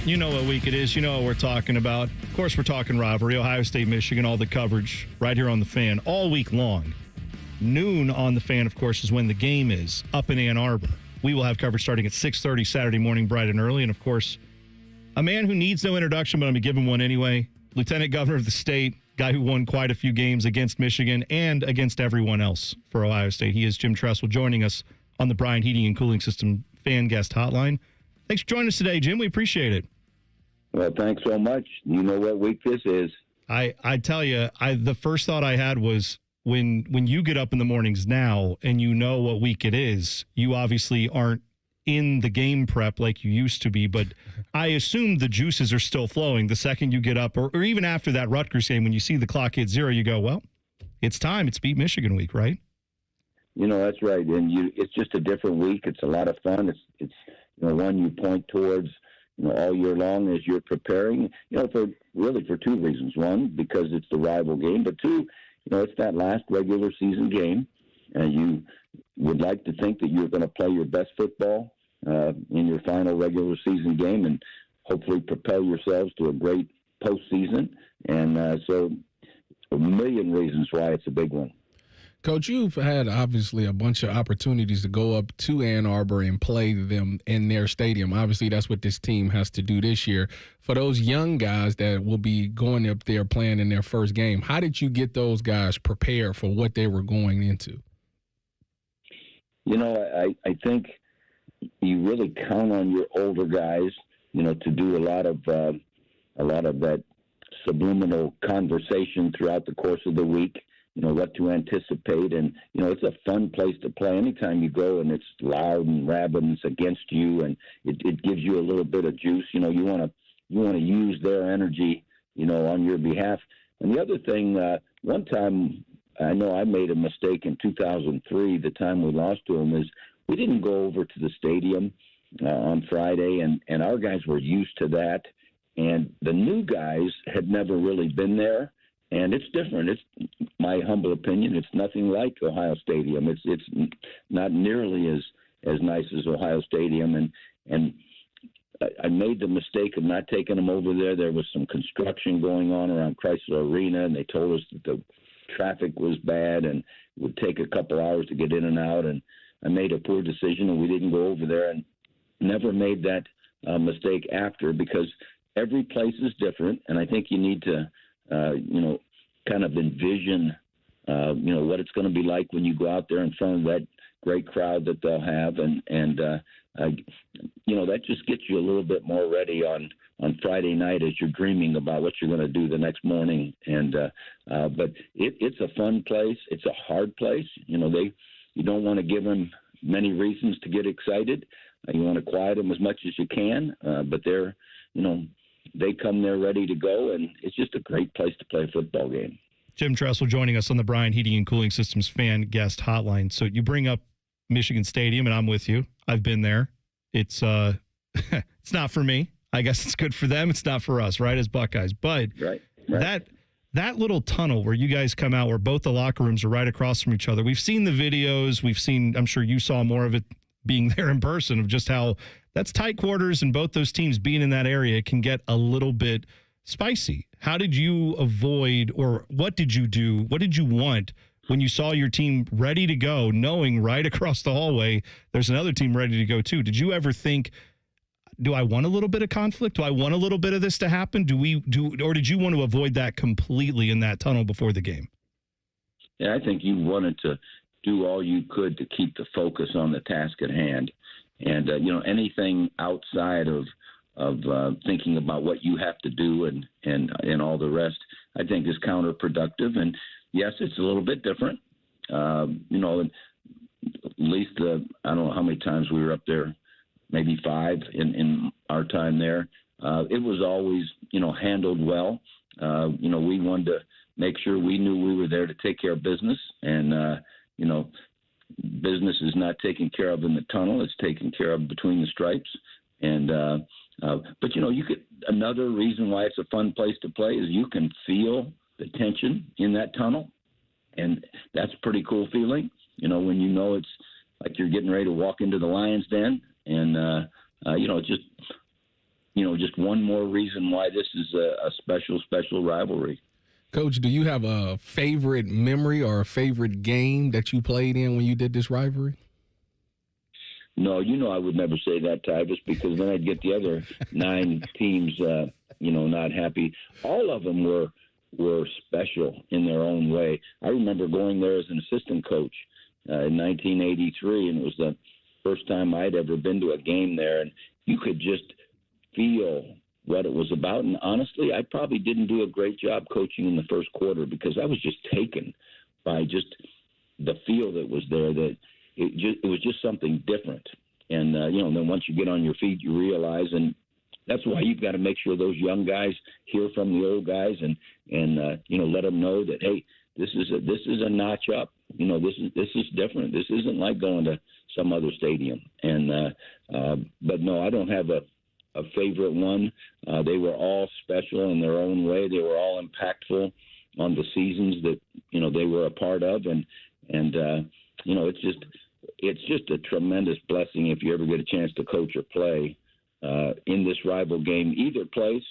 You know what week it is. You know what we're talking about. Of course, we're talking rivalry. Ohio State, Michigan, all the coverage right here on The Fan all week long. Noon on The Fan, of course, is when the game is up in Ann Arbor. We will have coverage starting at 6:30 Saturday morning, bright and early. And, of course, a man who needs no introduction, but I'm going to give him one anyway. Lieutenant Governor of the state, guy who won quite a few games against Michigan and against everyone else for Ohio State. He is Jim Tressel, joining us on the Bryant Heating and Cooling System Fan Guest Hotline. Thanks for joining us today, Jim. We appreciate it. Well, thanks so much. You know what week this is. I tell you, the first thought I had was when you get up in the mornings now and you know what week it is, you obviously aren't in the game prep like you used to be, but I assume the juices are still flowing the second you get up, or even after that Rutgers game, when you see the clock hit 0, you go, well, it's time. It's Beat Michigan week, right? You know, that's right. And it's just a different week. It's a lot of fun. It's one you point towards, all year long as you're preparing, for two reasons. One, because it's the rival game, but two, it's that last regular season game, and you would like to think that you're going to play your best football in your final regular season game and hopefully propel yourselves to a great postseason. And so a million reasons why it's a big one. Coach, you've had obviously a bunch of opportunities to go up to Ann Arbor and play them in their stadium. Obviously, that's what this team has to do this year. For those young guys that will be going up there playing in their first game, how did you get those guys prepared for what they were going into? I think you really count on your older guys, to do a lot of that subliminal conversation throughout the course of the week. What to anticipate. And, it's a fun place to play. Anytime you go and it's loud and rabid and it's against you, and it gives you a little bit of juice, you want to use their energy, on your behalf. And the other thing, one time I know I made a mistake in 2003, the time we lost to them, is we didn't go over to the stadium on Friday, and our guys were used to that. And the new guys had never really been there. And it's different. It's my humble opinion. It's nothing like Ohio Stadium. It's not nearly as nice as Ohio Stadium. And I made the mistake of not taking them over there. There was some construction going on around Chrysler Arena, and they told us that the traffic was bad and it would take a couple hours to get in and out. And I made a poor decision, and we didn't go over there, and never made that mistake after, because every place is different, and I think you need to kind of envision, what it's going to be like when you go out there in front of that great crowd that they'll have. And that just gets you a little bit more ready on Friday night as you're dreaming about what you're going to do the next morning. And but it's a fun place. It's a hard place. You don't want to give them many reasons to get excited. You want to quiet them as much as you can, but they're, they come there ready to go, and it's just a great place to play a football game. Jim Tressel joining us on the Bryant Heating and Cooling Systems Fan Guest Hotline. So you bring up Michigan Stadium, and I'm with you. I've been there. It's it's not for me. I guess it's good for them. It's not for us, right, as Buckeyes. But right. that little tunnel where you guys come out, where both the locker rooms are right across from each other. We've seen the videos. We've seen, I'm sure you saw more of it being there in person, of just how that's tight quarters, and both those teams being in that area can get a little bit spicy. How did you avoid, or what did you do? What did you want when you saw your team ready to go, knowing right across the hallway there's another team ready to go too? Did you ever think, do I want a little bit of conflict? Do I want a little bit of this to happen? Or did you want to avoid that completely in that tunnel before the game? Yeah, I think you wanted to do all you could to keep the focus on the task at hand. And, anything outside of thinking about what you have to do and all the rest, I think is counterproductive. And, yes, it's a little bit different. At least I don't know how many times we were up there, maybe 5 in our time there. It was always, handled well. We wanted to make sure we knew we were there to take care of business. And, business is not taken care of in the tunnel. It's taken care of between the stripes. And, but you could, another reason why it's a fun place to play is you can feel the tension in that tunnel. And that's a pretty cool feeling, when it's like you're getting ready to walk into the lion's den. And, it's just just one more reason why this is a special rivalry. Coach, do you have a favorite memory or a favorite game that you played in when you did this rivalry? No, I would never say that, Tyvis, because then I'd get the other 9 teams, not happy. All of them were special in their own way. I remember going there as an assistant coach in 1983, and it was the first time I'd ever been to a game there, and you could just feel what it was about. And honestly, I probably didn't do a great job coaching in the first quarter because I was just taken by just the feel that was there, that it was just something different. And, then once you get on your feet, you realize, and that's why you've got to make sure those young guys hear from the old guys and let them know that, hey, this is a notch up. This is different. This isn't like going to some other stadium. And but no, I don't have a favorite one. They were all special in their own way. They were all impactful on the seasons that they were a part of, and it's just a tremendous blessing if you ever get a chance to coach or play in this rival game, either place.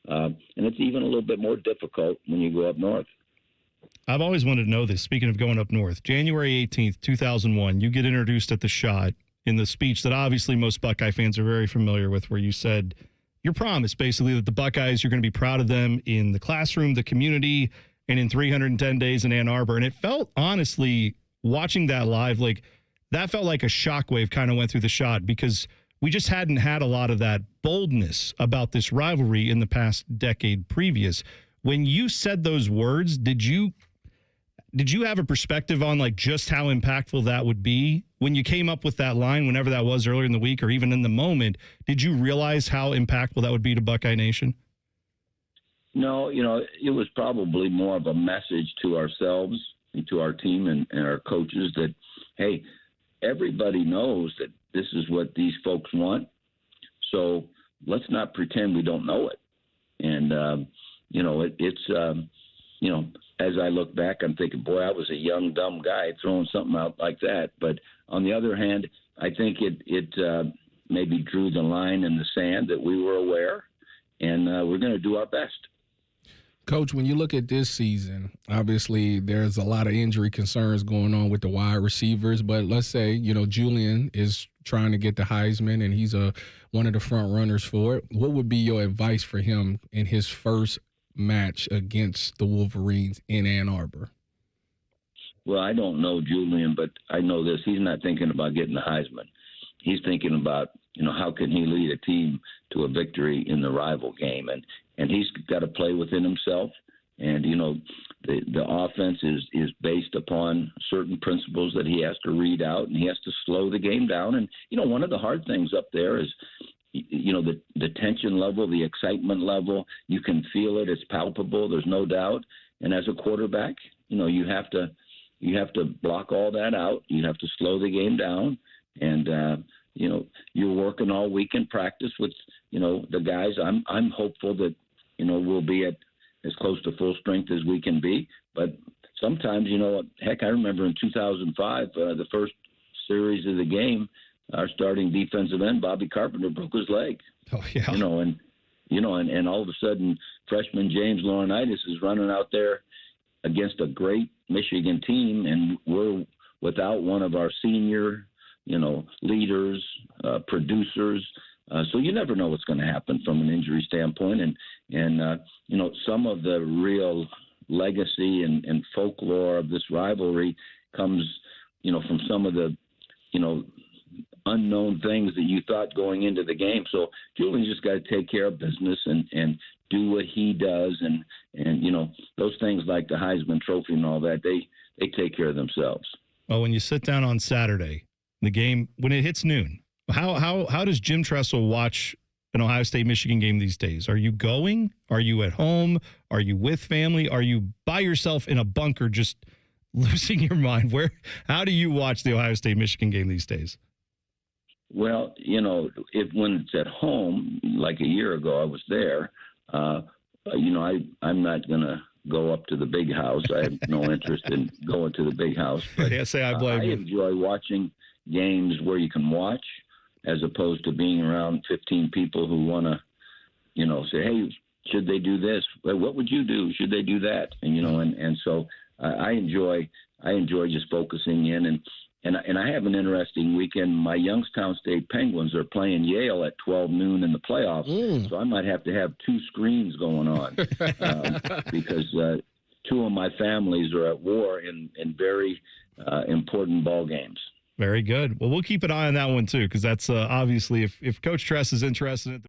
And it's even a little bit more difficult when you go up north. I've always wanted to know this. Speaking of going up north, January 18th, 2001, you get introduced at the Shot in the speech that obviously most Buckeye fans are very familiar with, where you said your promise basically that the Buckeyes, you're going to be proud of them in the classroom, the community, and in 310 days in Ann Arbor. And it felt, honestly, watching that live, like that felt like a shockwave kind of went through the Shot, because we just hadn't had a lot of that boldness about this rivalry in the past decade previous. When you said those words, did you have a perspective on like just how impactful that would be when you came up with that line, whenever that was earlier in the week or even in the moment? Did you realize how impactful that would be to Buckeye Nation? No, it was probably more of a message to ourselves and to our team and our coaches that, hey, everybody knows that this is what these folks want. So let's not pretend we don't know it. And, as I look back, I'm thinking, boy, I was a young, dumb guy throwing something out like that. But on the other hand, I think it maybe drew the line in the sand that we were aware, and we're going to do our best. Coach, when you look at this season, obviously there's a lot of injury concerns going on with the wide receivers, but let's say, Julian is trying to get the Heisman and he's one of the front runners for it. What would be your advice for him in his first match against the Wolverines in Ann Arbor? Well, I don't know Julian, but I know this. He's not thinking about getting the Heisman. He's thinking about, how can he lead a team to a victory in the rival game? And he's got to play within himself. And, the offense is based upon certain principles that he has to read out, and he has to slow the game down. And, one of the hard things up there is, the tension level, the excitement level, you can feel it. It's palpable. There's no doubt. And as a quarterback, you have to block all that out. You have to slow the game down. And, you're working all week in practice with, the guys. I'm hopeful that, we'll be at as close to full strength as we can be. But sometimes, heck, I remember in 2005, the first series of the game, our starting defensive end, Bobby Carpenter, broke his leg. Oh, yeah. And all of a sudden, freshman James Laurinaitis is running out there against a great Michigan team, and we're without one of our senior, leaders, producers. So you never know what's going to happen from an injury standpoint. And some of the real legacy and folklore of this rivalry comes, from some of the, unknown things that you thought going into the game. So Julian's just got to take care of business and do what he does. And those things like the Heisman Trophy and all that, they take care of themselves. Well, when you sit down on Saturday, the game, when it hits noon, how does Jim Tressel watch an Ohio State-Michigan game these days? Are you going? Are you at home? Are you with family? Are you by yourself in a bunker just losing your mind? How do you watch the Ohio State-Michigan game these days? Well, when it's at home, like a year ago, I was there. I'm not going to go up to the big house. I have no interest in going to the big house. But I blame you. I enjoy watching games where you can watch, as opposed to being around 15 people who want to, say, hey, should they do this? What would you do? Should they do that? And and so I enjoy just focusing in and I have an interesting weekend. My Youngstown State Penguins are playing Yale at 12 noon in the playoffs, so I might have to have two screens going on because two of my families are at war in very important ball games. Very good. Well, we'll keep an eye on that one too, because that's obviously if Coach Tress is interested in it.